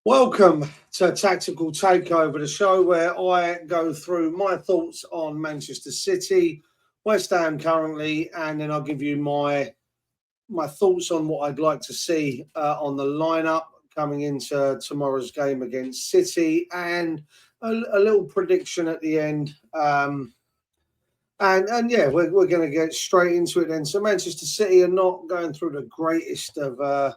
Welcome to Tactical Takeover, the show where I go through my thoughts on Manchester City, West Ham currently, and then I'll give you my thoughts on what I'd like to see on the lineup coming into tomorrow's game against City, and a little prediction at the end. And yeah, we're going to get straight into it then. So Manchester City are not going through the greatest of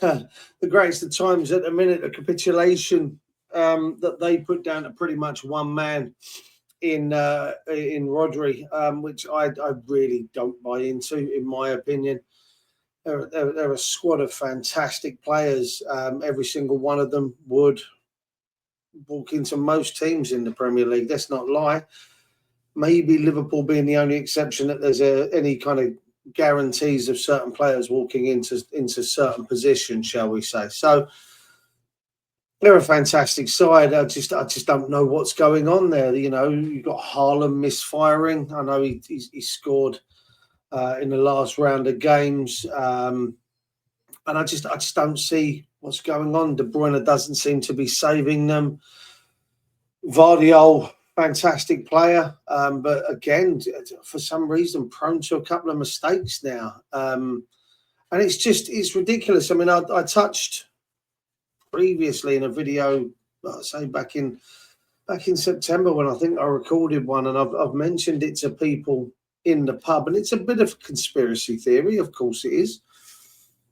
the greatest of times at the minute. A capitulation that they put down to pretty much one man in Rodri, which I really don't buy into, in my opinion. They're a squad of fantastic players. Every single one of them would walk into most teams in the Premier League. Let's not lie. Maybe Liverpool being the only exception that there's any kind of guarantees of certain players walking into certain positions, shall we say. So they're a fantastic side. I just don't know what's going on there. You know, you've got Haaland misfiring. I know he scored in the last round of games, and I just don't see what's going on. De Bruyne doesn't seem to be saving them. Vardiol, fantastic player, but again, for some reason, prone to a couple of mistakes now, and it's ridiculous. I mean, I touched previously in a video, I'd say back in September, when I think I recorded one, and I've mentioned it to people in the pub, and it's a bit of a conspiracy theory, of course it is,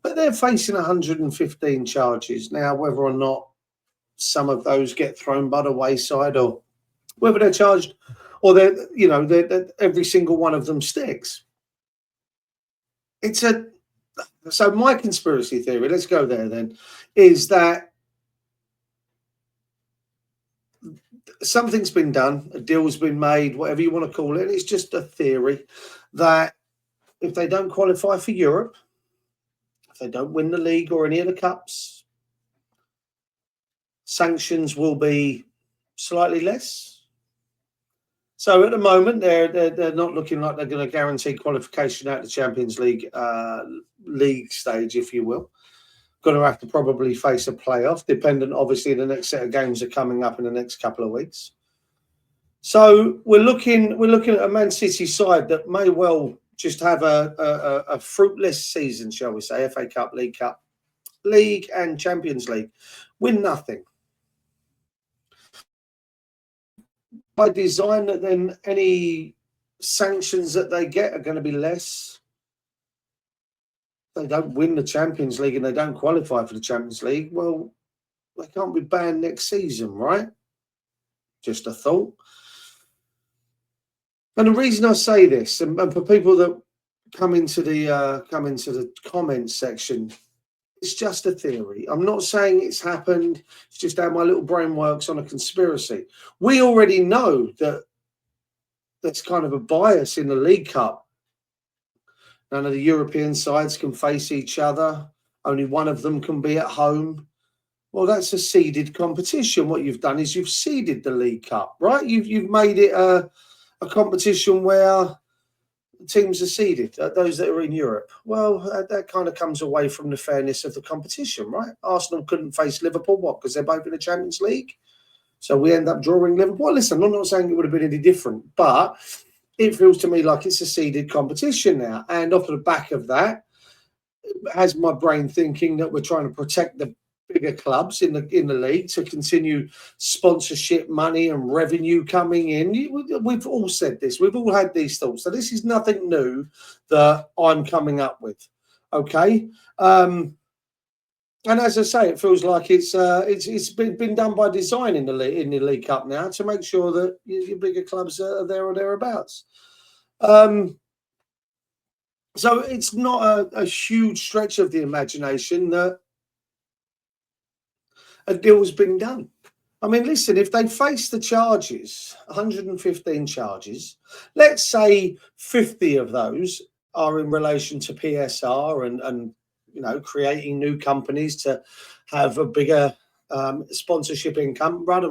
but they're facing 115 charges now. Whether or not some of those get thrown by the wayside, or whether they're charged, or they're every single one of them sticks. So my conspiracy theory, let's go there then, is that something's been done, a deal's been made, whatever you want to call it. It's just a theory that if they don't qualify for Europe, if they don't win the league or any of the cups, sanctions will be slightly less. So at the moment, they're not looking like they're going to guarantee qualification out the Champions League league stage, if you will. Going to have to probably face a playoff, dependent, obviously, the next set of games are coming up in the next couple of weeks. So we're looking at a Man City side that may well just have a fruitless season, shall we say? FA Cup, League, and Champions League, win nothing. By design, that then any sanctions that they get are going to be less. If they don't win the Champions League and they don't qualify for the Champions League, well, they can't be banned next season, right? Just a thought. And the reason I say this, and for people that come into the comments section, it's just a theory. I'm not saying it's happened. It's just how my little brain works on a conspiracy. We already know that there's kind of a bias in the League Cup. None of the European sides can face each other. Only one of them can be at home. Well, that's a seeded competition. What you've done is you've seeded the League Cup, right? You've made it a competition where teams are seeded, those that are in Europe. Well, that kind of comes away from the fairness of the competition, right? Arsenal couldn't face Liverpool, what? Because they're both in the Champions League. So we end up drawing Liverpool. Well, listen, I'm not saying it would have been any different, but it feels to me like it's a seeded competition now. And off the back of that, has my brain thinking that we're trying to protect the bigger clubs in the league to continue sponsorship money and revenue coming in. We've all said this. We've all had these thoughts. So this is nothing new that I'm coming up with. Okay. And as I say, it feels like it's been done by design in the League Cup now to make sure that your bigger clubs are there or thereabouts. So it's not a huge stretch of the imagination that a deal's been done. I mean, listen, if they face the charges, 115 charges, let's say 50 of those are in relation to PSR and creating new companies to have a bigger sponsorship income, rather.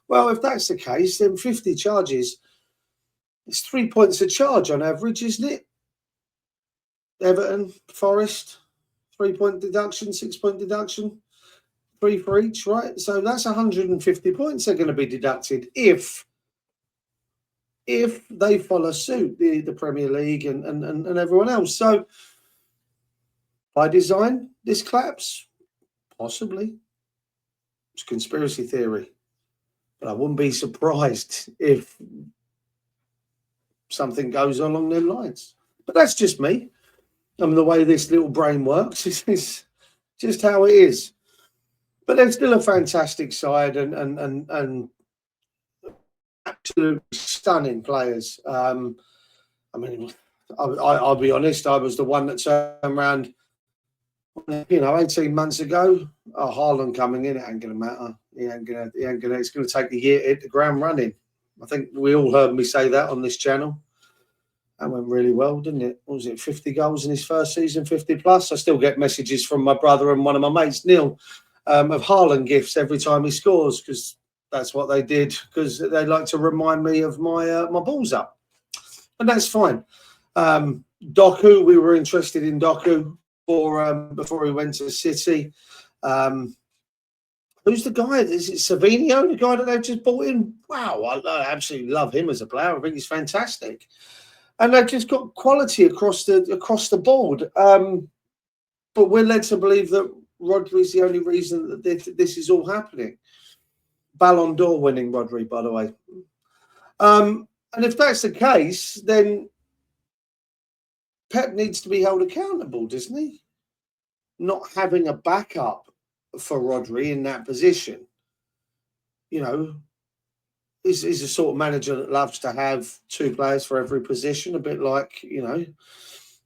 Well, if that's the case, then 50 charges, it's 3 points a charge on average, isn't it? Everton, Forest, 3-point deduction, 6-point deduction. 3 for each, right? So that's 150 points they're going to be deducted if they follow suit, the Premier League and everyone else. So by design, this collapse, possibly. It's conspiracy theory. But I wouldn't be surprised if something goes along them lines. But that's just me. I mean, the way this little brain works is just how it is. But they're still a fantastic side and absolutely stunning players. I mean, I'll be honest, I was the one that turned around, 18 months ago. Oh, Haaland coming in, it ain't going to matter. It's going to take a year to hit the ground running. I think we all heard me say that on this channel. That went really well, didn't it? What was it, 50 goals in his first season, 50 plus? I still get messages from my brother and one of my mates, Neil, of Haaland gifts every time he scores, because that's what they did, because they like to remind me of my balls up. And that's fine. Doku, we were interested in Doku before he went to City. Who's the guy? Is it Savinio, the guy that they've just bought in? Wow, I absolutely love him as a player. I think he's fantastic. And they've just got quality across the board. But we're led to believe that Rodri is the only reason that this is all happening. Ballon d'Or winning Rodri, by the way. And if that's the case, then Pep needs to be held accountable, doesn't he? Not having a backup for Rodri in that position, is a sort of manager that loves to have 2 players for every position, a bit like,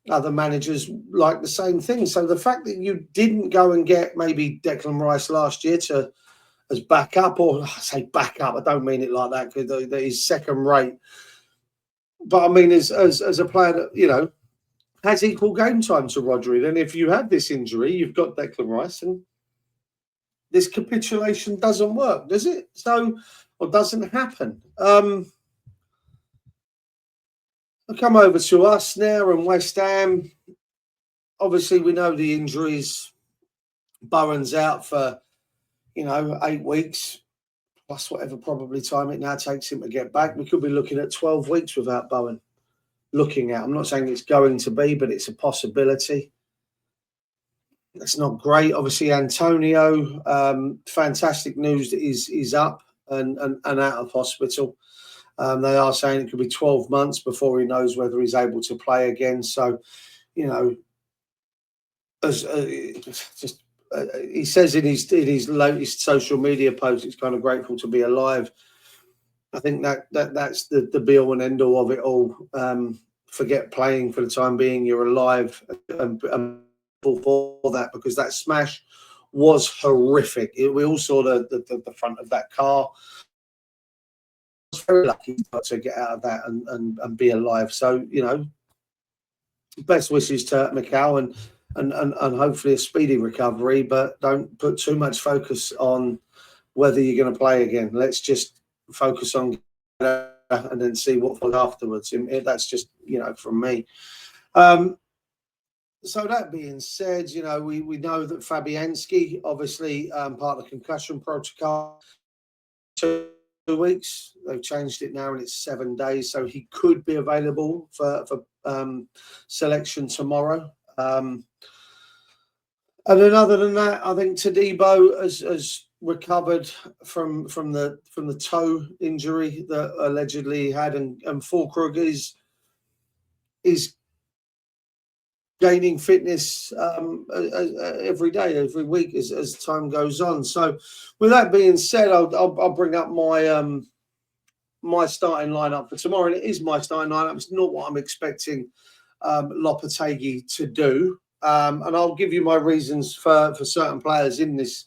other managers like the same thing. So the fact that you didn't go and get maybe Declan Rice last year as backup, or I say backup, I don't mean it like that because he's second rate. But I mean, as a player that, has equal game time to Rodri, then if you have this injury, you've got Declan Rice, and this capitulation doesn't work, does it? So, or doesn't happen. I come over to us now and West Ham. Obviously, we know the injuries. Bowen's out for, 8 weeks, plus whatever probably time it now takes him to get back. We could be looking at 12 weeks without Bowen. I'm not saying it's going to be, but it's a possibility. That's not great. Obviously, Antonio, fantastic news that he's up and out of hospital. They are saying it could be 12 months before he knows whether he's able to play again. So, he says in his latest social media post, he's kind of grateful to be alive. I think that's the be all and end all of it all. Forget playing for the time being. You're alive and for that, because that smash was horrific. We all saw the front of that car. I was very lucky to get out of that and be alive. So, best wishes to Mikal and hopefully a speedy recovery, but don't put too much focus on whether you're going to play again. Let's just focus on and then see what follows afterwards. That's just, from me. So that being said, we know that Fabianski, obviously part of the concussion protocol, 2 weeks. They've changed it now and it's 7 days. So he could be available for selection tomorrow. And then other than that, I think Todibo has recovered from the toe injury that allegedly he had, and Fulkrug is gaining fitness every day, every week as time goes on. So with that being said, I'll bring up my my starting lineup for tomorrow, and it is my starting lineup. It's not what I'm expecting Lopetegui to do, and I'll give you my reasons for certain players in this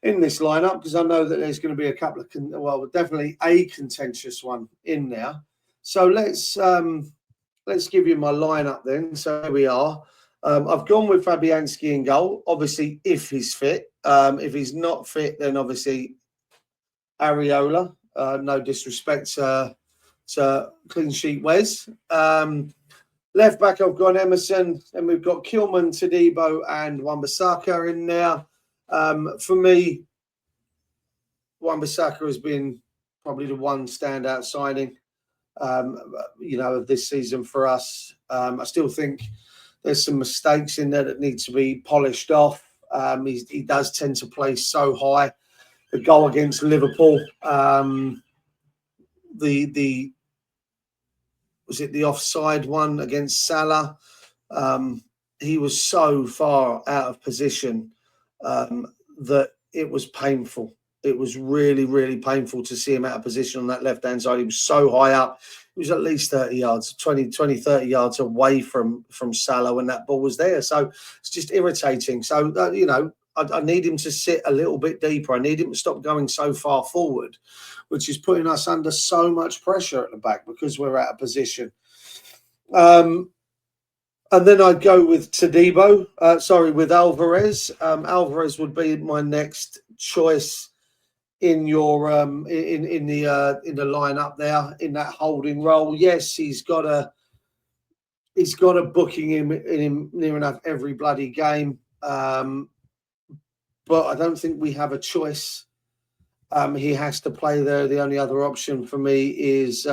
lineup, because I know that there's going to be a couple of definitely a contentious one in there. So let's give you my lineup then. So here we are. I've gone with Fabianski in goal, obviously if he's fit. If he's not fit, then obviously Areola. No disrespect to clean sheet Wes. Left back, I've gone Emerson, and we've got Kilman, Todibo, and Wan-Bissaka in there. For me, Wan-Bissaka has been probably the one standout signing, of this season for us. I still think there's some mistakes in there that need to be polished off. He does tend to play so high. The goal against Liverpool, the was it the offside one against Salah? He was so far out of position that it was painful. It was really, really painful to see him out of position on that left-hand side. He was so high up. He was at least 30 yards, 20, 30 yards away from Salah when that ball was there. So it's just irritating. So, I need him to sit a little bit deeper. I need him to stop going so far forward, which is putting us under so much pressure at the back because we're out of position. And then I'd go with with Alvarez. Alvarez would be my next choice in your in the lineup there in that holding role. Yes, he's got a booking in near enough every bloody game, but I don't think we have a choice. He has to play there. The only other option for me is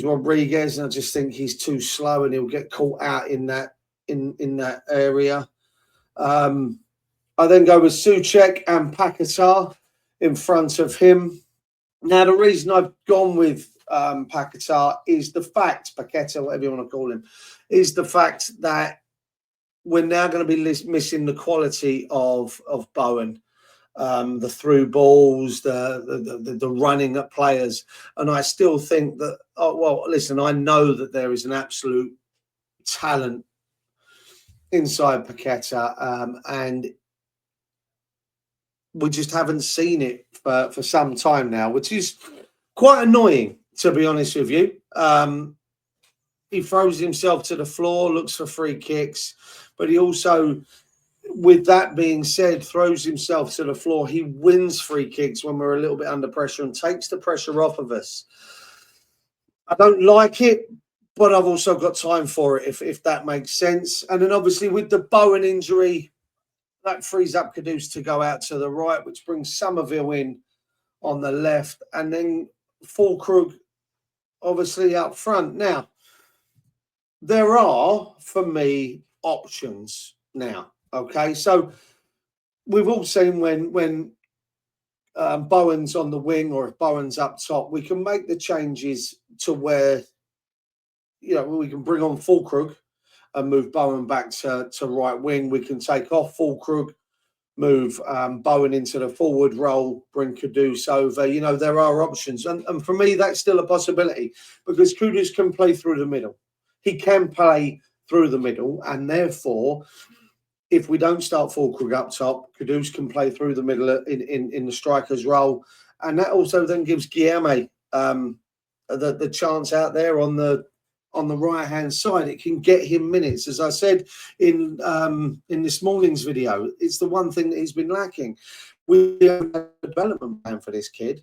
Rodriguez, and I just think he's too slow and he'll get caught out in that area. I then go with Souček and Paquetá in front of him. Now, the reason I've gone with Paquetá is the fact, Paquetá, whatever you want to call him, is the fact that we're now going to be missing the quality of Bowen, the through balls, the running at players. And I still think that, I know that there is an absolute talent inside Paquetá, and we just haven't seen it for some time now, which is quite annoying, to be honest with you. He throws himself to the floor, looks for free kicks, but he also, with that being said, throws himself to the floor. He wins free kicks when we're a little bit under pressure and takes the pressure off of us. I don't like it, but I've also got time for it, if that makes sense. And then obviously with the Bowen injury, that frees up Kudus to go out to the right, which brings Somerville in on the left, and then Füllkrug obviously up front. Now, there are, for me, options now. Okay, so we've all seen when Bowen's on the wing or if Bowen's up top, we can make the changes to where, we can bring on Füllkrug and move Bowen back to right wing. We can take off Füllkrug, move Bowen into the forward role, bring Kudus over. There are options. And for me, that's still a possibility because Kudus can play through the middle. He can play through the middle, and therefore, if we don't start Füllkrug up top, Kudus can play through the middle in the striker's role. And that also then gives Guilherme the chance out there on the right-hand side. It can get him minutes. As I said in this morning's video, it's the one thing that he's been lacking. We have a development plan for this kid.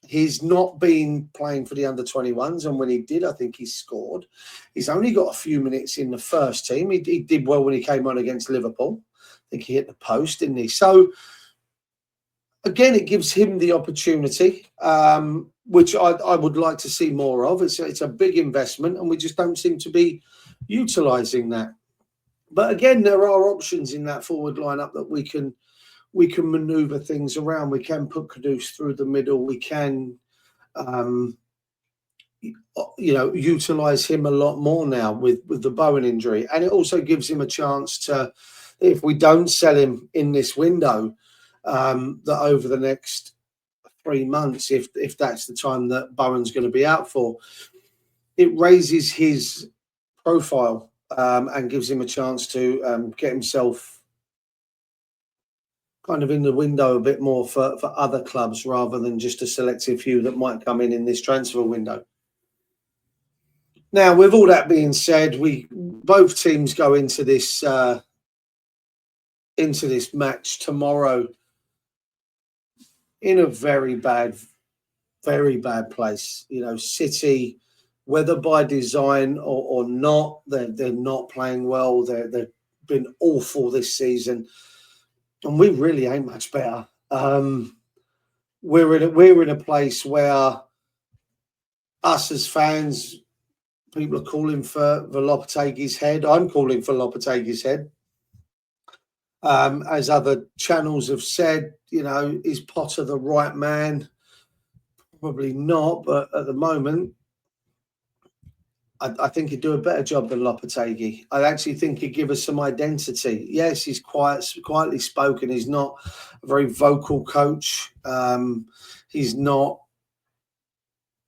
He's not been playing for the under-21s, and when he did, I think he scored. He's only got a few minutes in the first team. He did well when he came on against Liverpool. I think he hit the post, didn't he? So, again, it gives him the opportunity, which I would like to see more of. It's a big investment, and we just don't seem to be utilising that. But again, there are options in that forward lineup that we can manoeuvre things around. We can put Kudus through the middle. We can, utilise him a lot more now with the Bowen injury. And it also gives him a chance to, if we don't sell him in this window, that over the next 3 months, if that's the time that Bowen's going to be out for, it raises his profile and gives him a chance to get himself kind of in the window a bit more for other clubs rather than just a selective few that might come in this transfer window. Now, with all that being said, both teams go into this match tomorrow in a very bad place. City, whether by design or not, they're not playing well. They've been awful this season. and we really ain't much better. We're in a place where us as fans, people are calling for Lopetegui's head. I'm calling for Lopetegui's head. As other channels have said, is Potter the right man? Probably not, but at the moment, I think he'd do a better job than Lopetegui. I actually think he'd give us some identity. Yes, he's quietly spoken. He's not a very vocal coach. He's not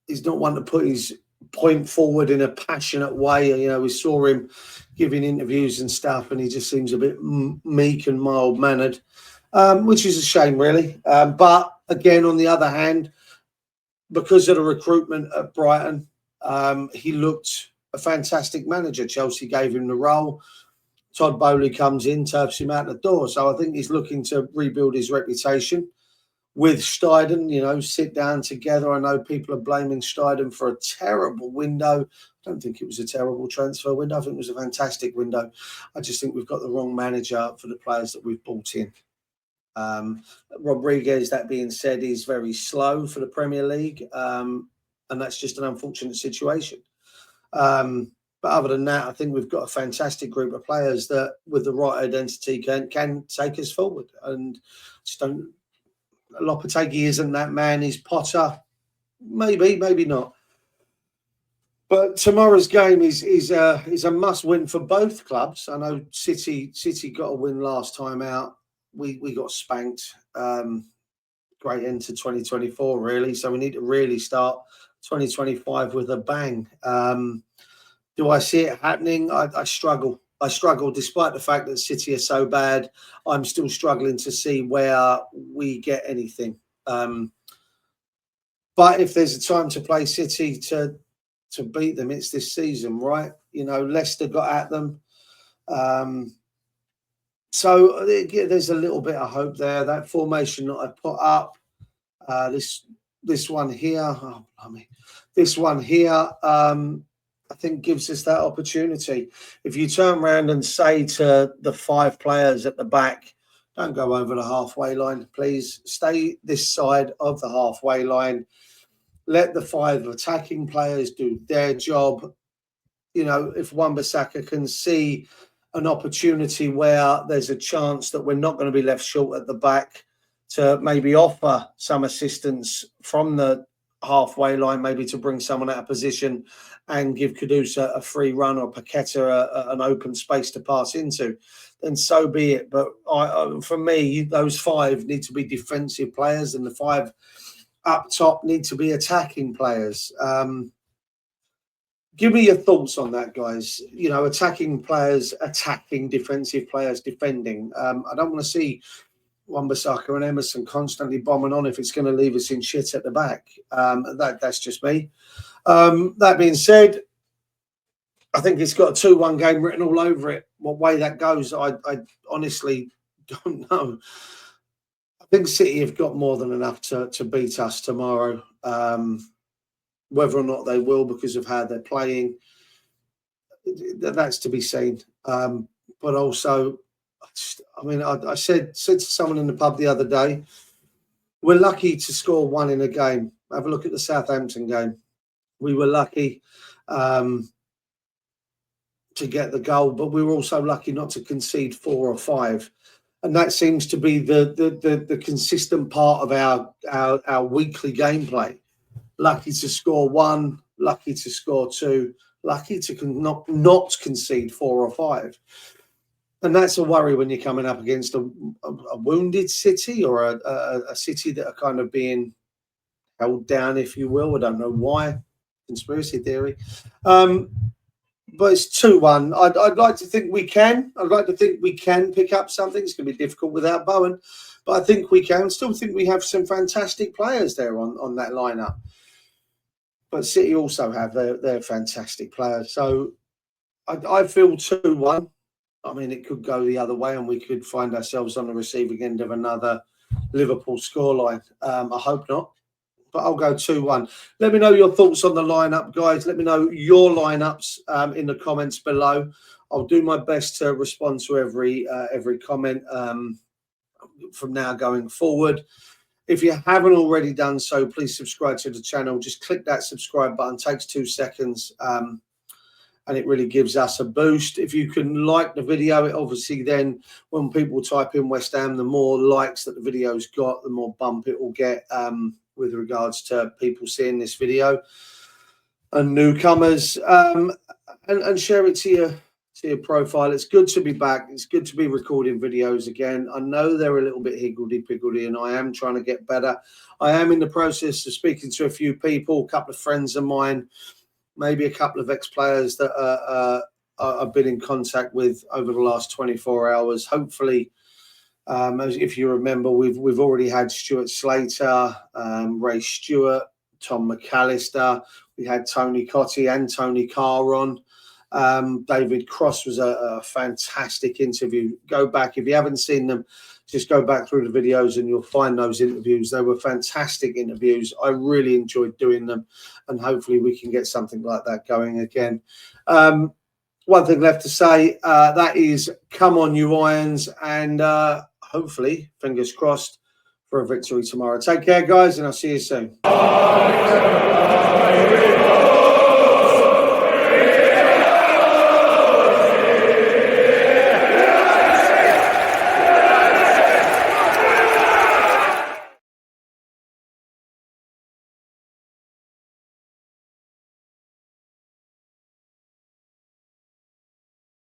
one to put his point forward in a passionate way. We saw him giving interviews and stuff, and he just seems a bit meek and mild-mannered, which is a shame, really. But again, on the other hand, because of the recruitment at Brighton, he looked a fantastic manager. Chelsea gave him the role. Todd Bowley comes in, turfs him out the door. So I think he's looking to rebuild his reputation with Steiden, sit down together. I know people are blaming Steiden for a terrible window. I don't think it was a terrible transfer window. I think it was a fantastic window. I just think we've got the wrong manager for the players that we've brought in. Rodriguez, that being said, is very slow for the Premier League, and that's just an unfortunate situation. But other than that, I think we've got a fantastic group of players that, with the right identity, can take us forward. And just don't. Lopetegui isn't that man. Is Potter? Maybe not. But tomorrow's game is a must win for both clubs. I know City got a win last time out. We got spanked. Great end to 2024, really. So we need to really start 2025 with a bang. Do I see it happening? I struggle. I struggle, despite the fact that City are so bad. I'm still struggling to see where we get anything. But if there's a time to play City to beat them, it's this season, right? Leicester got at them. So there's a little bit of hope there. That formation that I put up, this one here, I think gives us that opportunity. If you turn around and say to the 5 players at the back, don't go over the halfway line, please. Stay this side of the halfway line. Let the 5 attacking players do their job. If Wan-Bissaka can see an opportunity where there's a chance that we're not going to be left short at the back, to maybe offer some assistance from the halfway line, maybe to bring someone out of position and give Kudus a free run, or Paqueta an open space to pass into, then so be it. But for me, those 5 need to be defensive players, and the 5 up top need to be attacking players. Give me your thoughts on that, guys. Attacking players, attacking, defensive players, defending. I don't want to see Wan-Bissaka and Emerson constantly bombing on if it's going to leave us in shit at the back. That's just me. That being said, I think it's got a 2-1 game written all over it. What way that goes, I honestly don't know. I think City have got more than enough to beat us tomorrow. Whether or not they will, because of how they're playing, that's to be seen. But also, I said to someone in the pub the other day, we're lucky to score 1 in a game. Have a look at the Southampton game. We were lucky to get the goal, but we were also lucky not to concede 4 or 5. And that seems to be the consistent part of our weekly gameplay. Lucky to score 1, lucky to score 2, lucky to not concede 4 or 5. And that's a worry when you're coming up against a wounded City, or a City that are kind of being held down, if you will. I don't know why. Conspiracy theory. But it's 2-1. I'd like to think we can. I'd like to think we can pick up something. It's going to be difficult without Bowen, but I think we can. Still think we have some fantastic players there on that lineup. But City also have their fantastic players. So I feel 2-1. I mean, it could go the other way, and we could find ourselves on the receiving end of another Liverpool scoreline. I hope not, but I'll go 2-1. Let me know your thoughts on the lineup, guys. Let me know your lineups in the comments below. I'll do my best to respond to every comment. from now going forward. If you haven't already done so, please subscribe to the channel. Just click that subscribe button. It takes 2 seconds, and it really gives us a boost. If you can like the video, it obviously then when people type in West Ham, the more likes that the video's got, the more bump it will get with regards to people seeing this video and newcomers. And share it to your profile. It's good to be back. It's good to be recording videos again. I know they're a little bit higgledy-piggledy, and I am trying to get better. I am in the process of speaking to a few people, a couple of friends of mine, maybe a couple of ex-players that I've been in contact with over the last 24 hours. Hopefully, if you remember, we've already had Stuart Slater, Ray Stewart, Tom McAllister. We had Tony Cottee and Tony Carr on. David Cross was a fantastic interview. Go back, if you haven't seen them, just go back through the videos and you'll find those interviews. They were fantastic interviews. I really enjoyed doing them, and hopefully we can get something like that going again. One thing left to say, that is come on you Irons, and hopefully, fingers crossed, for a victory tomorrow. Take care, guys, and I'll see you soon.